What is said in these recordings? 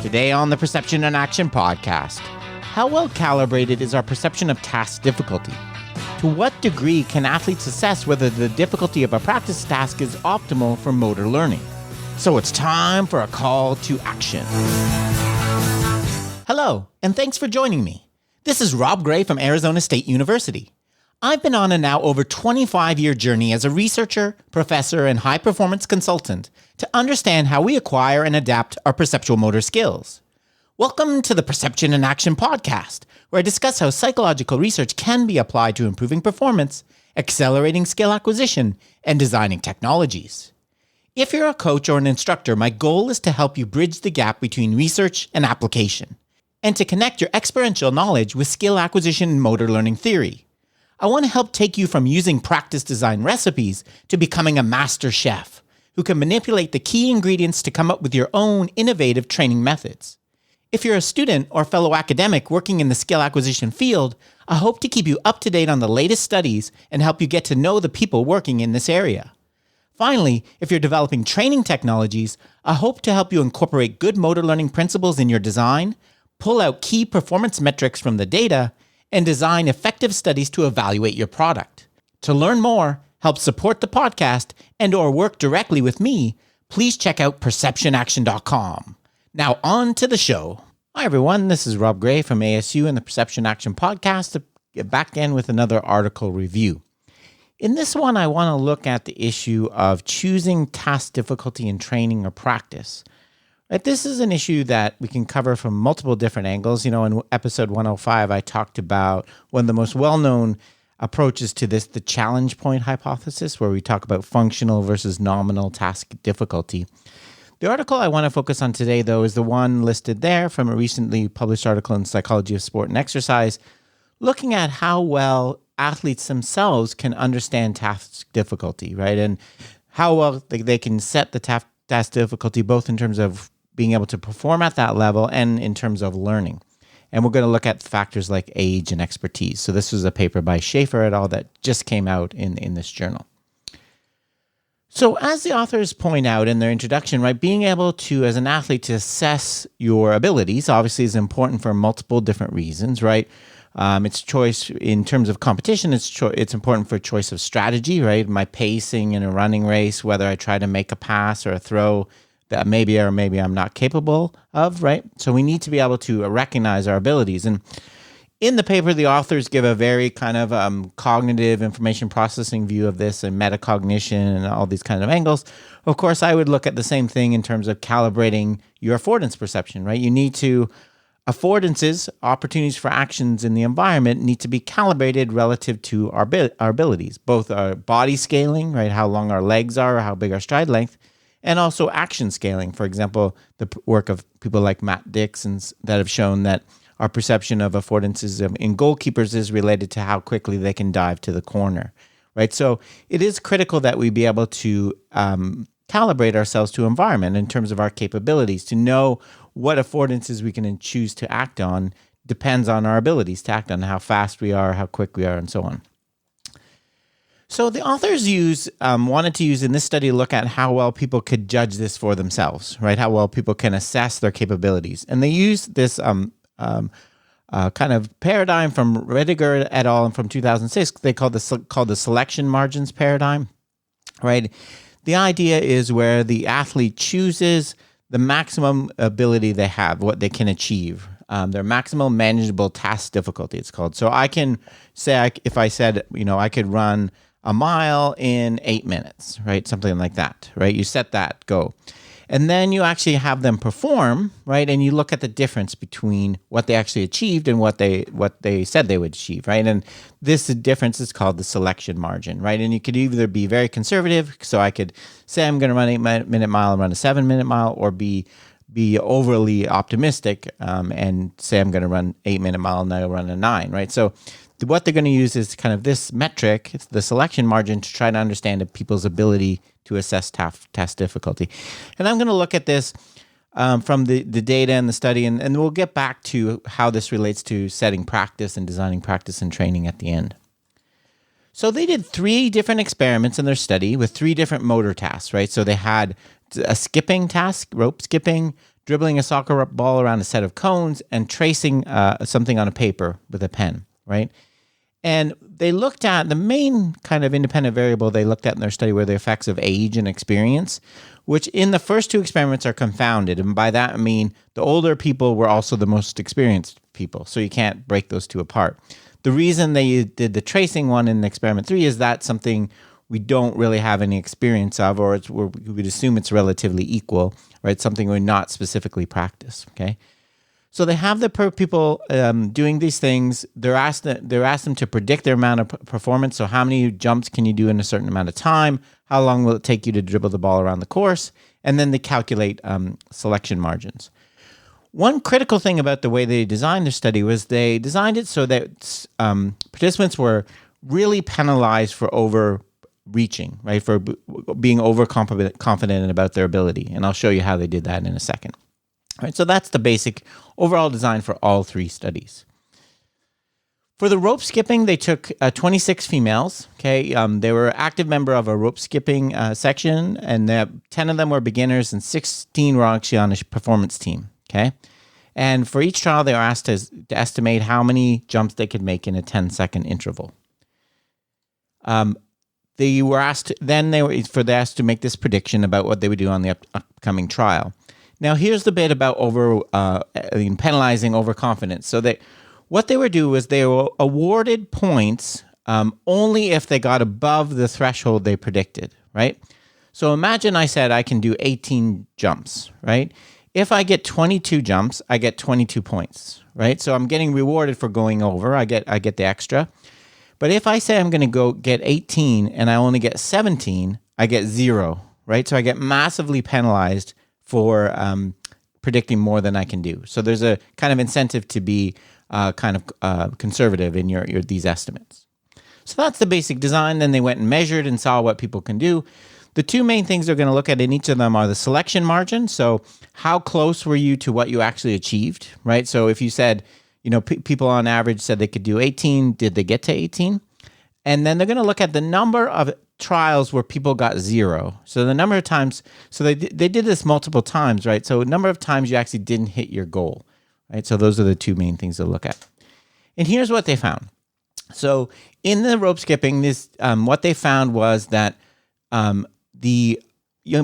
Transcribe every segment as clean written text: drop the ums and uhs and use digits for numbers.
Today on the Perception and Action podcast, how well calibrated is our perception of task difficulty? To what degree can athletes assess whether the difficulty of a practice task is optimal for motor learning? So it's time for a call to action. Hello, and thanks for joining me. This is Rob Gray from Arizona State University. I've been on a now over 25-year journey as a researcher, professor, and high-performance consultant to understand how we acquire and adapt our perceptual motor skills. Welcome to the Perception and Action podcast, where I discuss how psychological research can be applied to improving performance, accelerating skill acquisition, and designing technologies. If you're a coach or an instructor, my goal is to help you bridge the gap between research and application, and to connect your experiential knowledge with skill acquisition and motor learning theory. I want to help take you from using practice design recipes to becoming a master chef who can manipulate the key ingredients to come up with your own innovative training methods. If you're a student or fellow academic working in the skill acquisition field, I hope to keep you up to date on the latest studies and help you get to know the people working in this area. Finally, if you're developing training technologies, I hope to help you incorporate good motor learning principles in your design, pull out key performance metrics from the data, and design effective studies to evaluate your product. To learn more, help support the podcast, and or work directly with me, please check out perceptionaction.com. Now on to the show. Hi everyone, this is Rob Gray from ASU and the Perception Action podcast to get back in with another article review. In this one, I want to look at the issue of choosing task difficulty in training or practice. Right, this is an issue that we can cover from multiple different angles. You know, in episode 105, I talked about one of the most well-known approaches to this, the challenge point hypothesis, where we talk about functional versus nominal task difficulty. The article I want to focus on today, though, is the one listed there from a recently published article in Psychology of Sport and Exercise, looking at how well athletes themselves can understand task difficulty, right? And how well they can set the task difficulty, both in terms of being able to perform at that level and in terms of learning. And we're going to look at factors like age and expertise. So this was a paper by Schaefer et al. That just came out in this journal. So as the authors point out in their introduction, right, being able to, as an athlete, to assess your abilities obviously is important for multiple different reasons, right? It's choice in terms of competition. It's important for choice of strategy, right? My pacing in a running race, whether I try to make a pass or a throw that maybe I'm not capable of, right? So we need to be able to recognize our abilities. And in the paper, the authors give a very kind of cognitive information processing view of this and metacognition and all these kind of angles. Of course, I would look at the same thing in terms of calibrating your affordance perception, right? You need to affordances, opportunities for actions in the environment, need to be calibrated relative to our abilities, both our body scaling, right? How long our legs are, or how big our stride length, and also action scaling. For example, the work of people like Matt Dixon that have shown that our perception of affordances in goalkeepers is related to how quickly they can dive to the corner, right? So it is critical that we be able to calibrate ourselves to environment in terms of our capabilities. To know what affordances we can choose to act on depends on our abilities to act on, how fast we are, how quick we are, and so on. So the authors wanted to use in this study, look at how well people could judge this for themselves, right? How well people can assess their capabilities. And they used this kind of paradigm from Rediger et al. And from 2006, they called the selection margins paradigm, right? The idea is where the athlete chooses the maximum ability they have, what they can achieve, their maximum manageable task difficulty, it's called. So I can say, if I said, I could run a mile in 8 minutes, right? Something like that, right? You set that, go. And then you actually have them perform, right? And you look at the difference between what they actually achieved and what they said they would achieve, right? And this difference is called the selection margin, right? And you could either be very conservative, so I could say I'm going to run 8-minute mile and run a 7-minute mile, or be overly optimistic and say I'm going to run 8-minute mile and I'll run a 9, right? So what they're going to use is kind of this metric, it's the selection margin, to try to understand people's ability to assess task difficulty. And I'm going to look at this from the data and the study, and we'll get back to how this relates to setting practice and designing practice and training at the end. So they did 3 different experiments in their study with 3 different motor tasks, right? So they had a skipping task, rope skipping, dribbling a soccer ball around a set of cones, and tracing something on a paper with a pen, right? And they looked at the main kind of independent variable they looked at in their study were the effects of age and experience, which in the first two experiments are confounded. And by that, I mean the older people were also the most experienced people. So you can't break those two apart. The reason they did the tracing one in experiment 3 is that something we don't really have any experience of, or we would assume it's relatively equal, right? Something we not specifically practice, okay? So they have the people doing these things. They're asked them to predict their amount of performance. So how many jumps can you do in a certain amount of time? How long will it take you to dribble the ball around the course? And then they calculate selection margins. One critical thing about the way they designed their study was they designed it so that participants were really penalized for overreaching, right? For being overconfident about their ability. And I'll show you how they did that in a second. All right, so that's the basic overall design for all 3 studies. For the rope skipping, they took 26 females. Okay, they were active member of a rope skipping section, and 10 of them were beginners, and 16 were actually on a performance team. Okay, and for each trial, they were asked to estimate how many jumps they could make in a 10-second interval. They were asked to make this prediction about what they would do on the upcoming trial. Now, here's the bit about penalizing overconfidence. So what they would do was they were awarded points only if they got above the threshold they predicted, right? So imagine I said I can do 18 jumps, right? If I get 22 jumps, I get 22 points, right? So I'm getting rewarded for going over. I get the extra. But if I say I'm going to go get 18 and I only get 17, I get 0, right? So I get massively penalized for predicting more than I can do. So there's a kind of incentive to be conservative in your these estimates. So that's the basic design. Then they went and measured and saw what people can do. The 2 main things they're going to look at in each of them are the selection margin. So how close were you to what you actually achieved, right? So if you said, people on average said they could do 18, did they get to 18? And then they're going to look at the number of trials where people got 0. So the number of times, so they did this multiple times, right? So the number of times you actually didn't hit your goal, right? So those are the 2 main things to look at. And here's what they found. So in the rope skipping, what they found was that the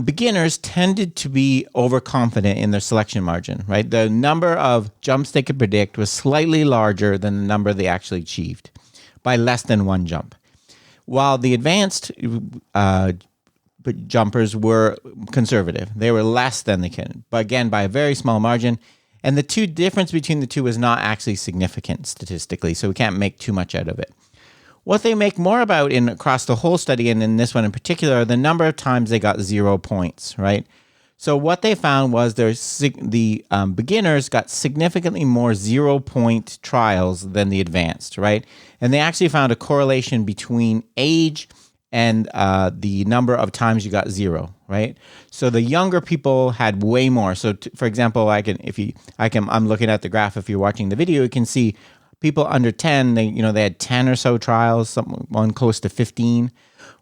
beginners tended to be overconfident in their selection margin, right? The number of jumps they could predict was slightly larger than the number they actually achieved by less than 1 jump. While the advanced jumpers were conservative. They were less than they can, but again, by a very small margin. And the difference between the two was not actually significant statistically, so we can't make too much out of it. What they make more about across the whole study, and in this one in particular, are the number of times they got 0 points, right? So what they found was the beginners got significantly more 0-point trials than the advanced, right? And they actually found a correlation between age and the number of times you got 0, right? So the younger people had way more. So for example, I'm looking at the graph. If you're watching the video, you can see people under 10. They had 10 or so trials, one close to 15,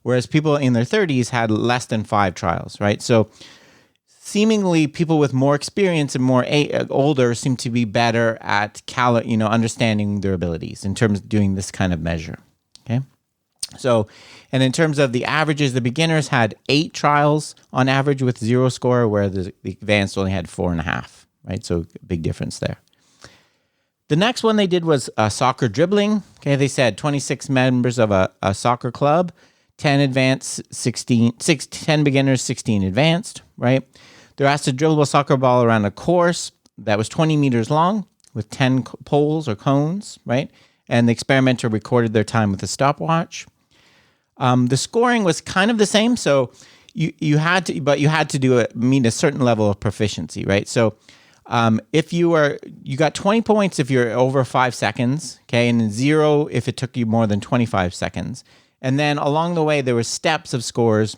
whereas people in their 30s had less than 5 trials, right? So seemingly, people with more experience and more older seem to be better at understanding their abilities in terms of doing this kind of measure. Okay, so and in terms of the averages, the beginners had 8 trials on average with 0 score, where the advanced only had 4.5. Right, so big difference there. The next one they did was soccer dribbling. Okay, they said 26 members of a soccer club, 10 advanced, 10 beginners, 16 advanced. Right. They're asked to dribble a soccer ball around a course that was 20 meters long with 10 poles or cones, right? And the experimenter recorded their time with a stopwatch. The scoring was kind of the same, so you had to meet a certain level of proficiency, right? So if you got 20 points if you're over 5 seconds, okay, and 0 if it took you more than 25 seconds. And then along the way, there were steps of scores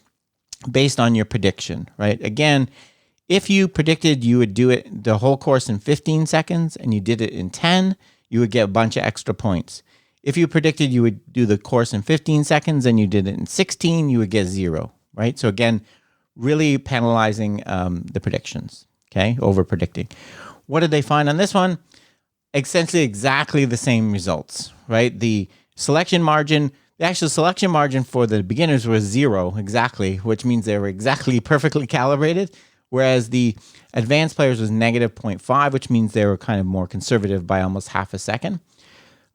based on your prediction, right? Again, if you predicted you would do it the whole course in 15 seconds and you did it in 10, you would get a bunch of extra points. If you predicted you would do the course in 15 seconds and you did it in 16, you would get 0, right? So again, really penalizing the predictions, okay, over predicting. What did they find on this one? Essentially exactly the same results, right? The actual selection margin for the beginners was 0 exactly, which means they were exactly perfectly calibrated, whereas the advanced players was negative 0.5, which means they were kind of more conservative by almost half a second.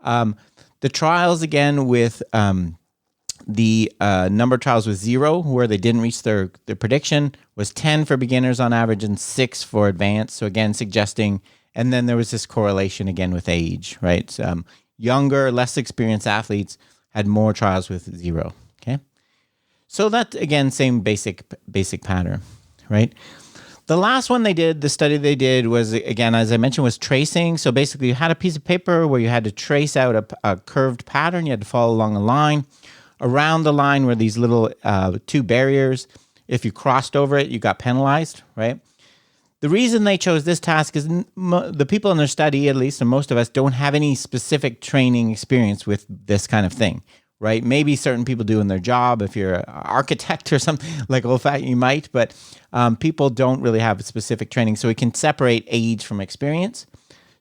The trials, again, with the number of trials was 0, where they didn't reach their prediction, was 10 for beginners on average and 6 for advanced. So again, suggesting, and then there was this correlation again with age, right? Younger, less experienced athletes had more trials with 0, okay? So that, again, same basic pattern, right? The last one the study they did was, again, as I mentioned, was tracing. So basically you had a piece of paper where you had to trace out a curved pattern. You had to follow along a line. Around the line were these little 2 barriers. If you crossed over it, you got penalized, right? The reason they chose this task is the people in their study, at least, and most of us, don't have any specific training experience with this kind of thing, right? Maybe certain people do in their job. If you're an architect or something like old-fashioned, you might, but people don't really have specific training. So we can separate age from experience.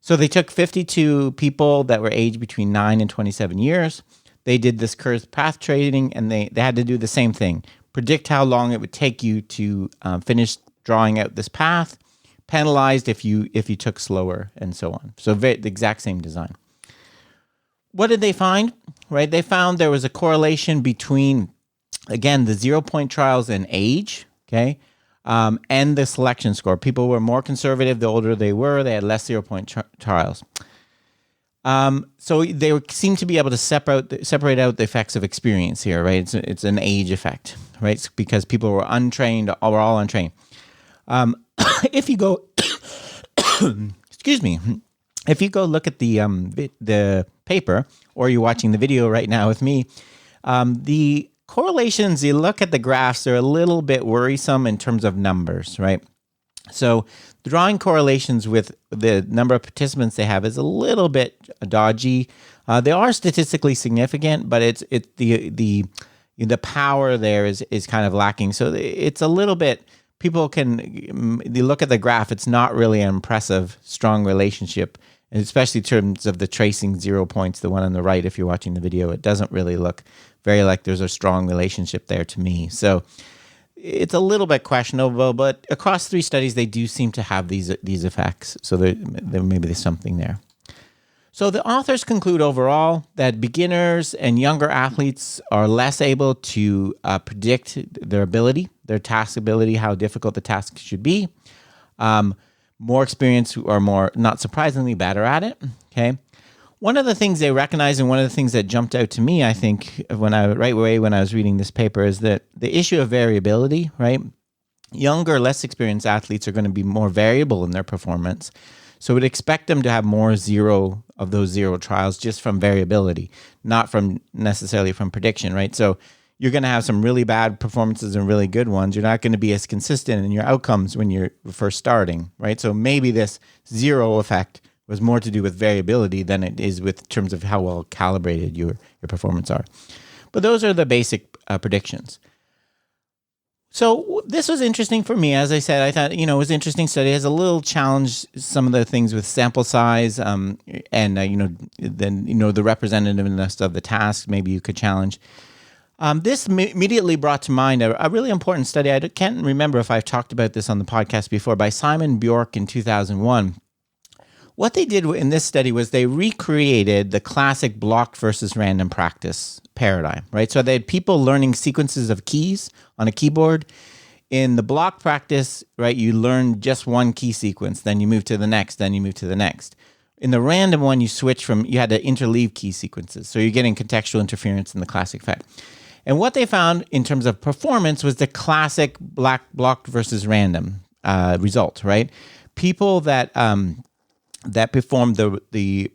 So they took 52 people that were aged between 9 and 27 years. They did this curved path training, and they had to do the same thing. Predict how long it would take you to finish drawing out this path, penalized if you took slower, and so on. So the exact same design. What did they find? Right, they found there was a correlation between, again, the 0-point trials and age, okay, and the selection score. People were more conservative the older they were. They had less 0-point trials. So they seem to be able to separate out the effects of experience here, right? It's an age effect, right? It's because people were untrained, or were all untrained. If you go, excuse me, if you go look at the paper, or you're watching the video right now with me, the correlations, you look at the graphs, are a little bit worrisome in terms of numbers, right? So drawing correlations with the number of participants they have is a little bit dodgy. They are statistically significant, but it's the power there is kind of lacking. So it's a little bit, people you look at the graph, it's not really an impressive, strong relationship, and especially in terms of the tracing 0 points, the one on the right, if you're watching the video, it doesn't really look very like there's a strong relationship there to me. So it's a little bit questionable, but across 3 studies, they do seem to have these effects. So there maybe there's something there. So the authors conclude overall that beginners and younger athletes are less able to predict their task ability, how difficult the task should be. More experienced are more, not surprisingly, better at it. Okay. One of the things they recognize, and one of the things that jumped out to me, I think, when I was reading this paper, is that the issue of variability, right? Younger, less experienced athletes are going to be more variable in their performance. So we'd expect them to have more of those 0 trials just from variability, not from necessarily from prediction, right? So you're going to have some really bad performances and really good ones. You're not going to be as consistent in your outcomes when you're first starting, right? So maybe this 0 effect was more to do with variability than it is with terms of how well calibrated your performance are. But those are the basic predictions. So this was interesting for me. As I said, I thought, it was an interesting study. It has a little challenge, some of the things with sample size, and the representativeness of the task, maybe you could challenge. This immediately brought to mind a really important study. I can't remember if I've talked about this on the podcast before, by Simon Bjork in 2001. What they did in this study was they recreated the classic blocked versus random practice paradigm, right? So they had people learning sequences of keys on a keyboard. In the block practice, right, you learn just one key sequence, then you move to the next, then you move to the next. In the random one, you had to interleave key sequences. So you're getting contextual interference in the classic effect. And what they found in terms of performance was the classic blocked versus random result, right? People that performed the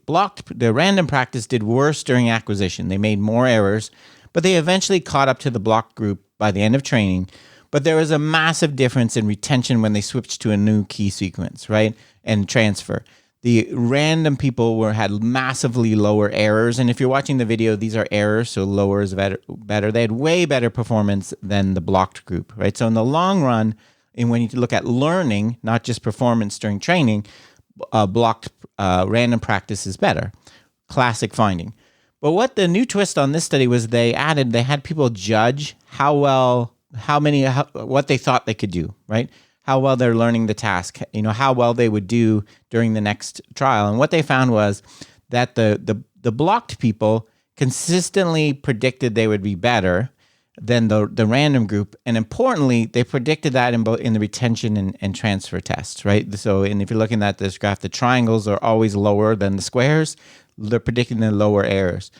random practice did worse during acquisition. They made more errors, but they eventually caught up to the block group by the end of training. But there was a massive difference in retention when they switched to a new key sequence, right? And transfer. The random people had massively lower errors. And if you're watching the video, these are errors, so lower is better. They had way better performance than the blocked group, right? So in the long run, and when you look at learning, not just performance during training, blocked random practice is better. Classic finding. But what the new twist on this study was they had people judge what they thought they could do, right? How well they're learning the task, how well they would do during the next trial. And what they found was that the blocked people consistently predicted they would be better than the random group. And importantly, they predicted that in the retention and transfer tests, right? So, and if you're looking at this graph, the triangles are always lower than the squares. They're predicting the lower errors.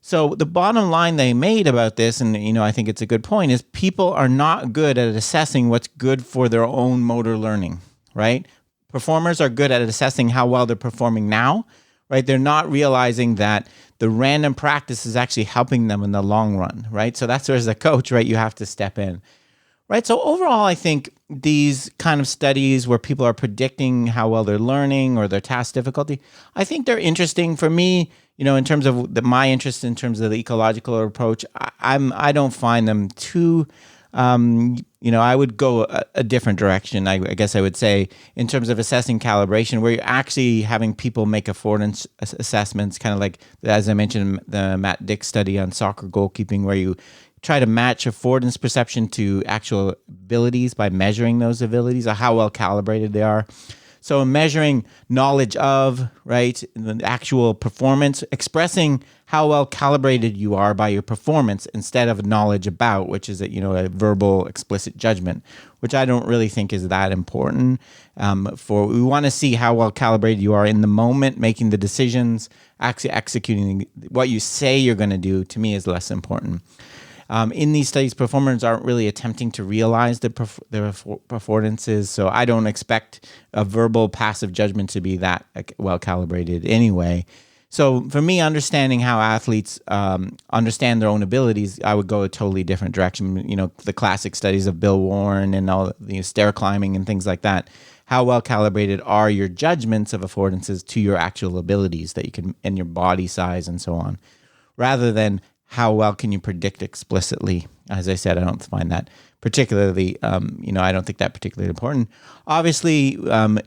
So the bottom line they made about this, and I think it's a good point, is people are not good at assessing what's good for their own motor learning, right? Performers are good at assessing how well they're performing now, right? They're not realizing that the random practice is actually helping them in the long run, right? So that's where, as a coach, right, you have to step in, right? So overall, I think these kind of studies where people are predicting how well they're learning or their task difficulty, I think they're interesting for me. In terms of my interest in terms of the ecological approach, I don't find them too, I would go a different direction, I guess I would say, in terms of assessing calibration, where you're actually having people make affordance assessments, kind of like, as I mentioned, the Matt Dick study on soccer goalkeeping, where you try to match affordance perception to actual abilities by measuring those abilities or how well calibrated they are. So measuring knowledge of, right, the actual performance, expressing how well calibrated you are by your performance instead of knowledge about, which is a verbal explicit judgment, which I don't really think is that important. We want to see how well calibrated you are in the moment, making the decisions, actually executing what you say you're going to do, to me is less important. In these studies, performers aren't really attempting to realize their affordances, so I don't expect a verbal passive judgment to be that well calibrated anyway. So for me, understanding how athletes understand their own abilities, I would go a totally different direction. The classic studies of Bill Warren and all the stair climbing and things like that. How well calibrated are your judgments of affordances to your actual abilities that you can, and your body size and so on, rather than how well can you predict explicitly? As I said, I don't find that particularly, I don't think that particularly important. Obviously,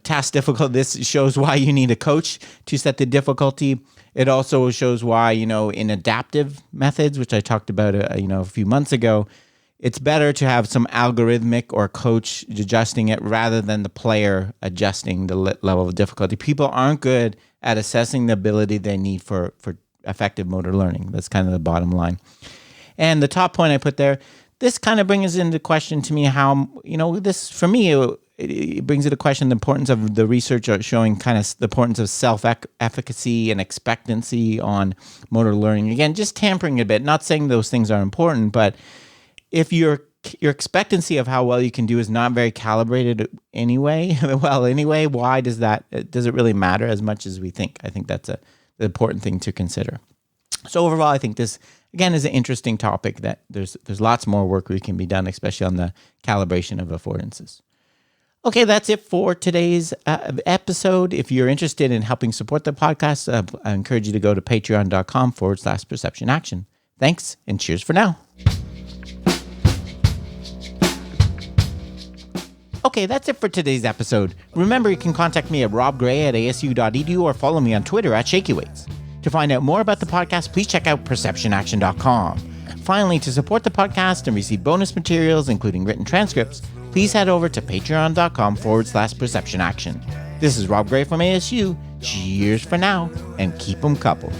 task difficult, this shows why you need a coach to set the difficulty. It also shows why, in adaptive methods, which I talked about, a few months ago, it's better to have some algorithmic or coach adjusting it rather than the player adjusting the level of difficulty. People aren't good at assessing the ability they need for effective motor learning. That's kind of the bottom line. And the top point I put there, this kind of brings into question to me how, this, for me, it brings into question the importance of the research showing kind of the importance of self-efficacy and expectancy on motor learning. Again, just tampering a bit, not saying those things are important, but if your expectancy of how well you can do is not very calibrated anyway, why does it really matter as much as we think? I think that's the important thing to consider. So overall, I think this, again, is an interesting topic that there's lots more work we can be done, especially on the calibration of affordances. Okay, that's it for today's episode. If you're interested in helping support the podcast, I encourage you to go to patreon.com/perception action. Thanks, and cheers for now. Okay, that's it for today's episode. Remember, you can contact me at robgray@asu.edu or follow me on Twitter @ShakyWeights. To find out more about the podcast, please check out perceptionaction.com. Finally, to support the podcast and receive bonus materials, including written transcripts, please head over to patreon.com/perceptionaction. This is Rob Gray from ASU. Cheers for now, and keep 'em coupled.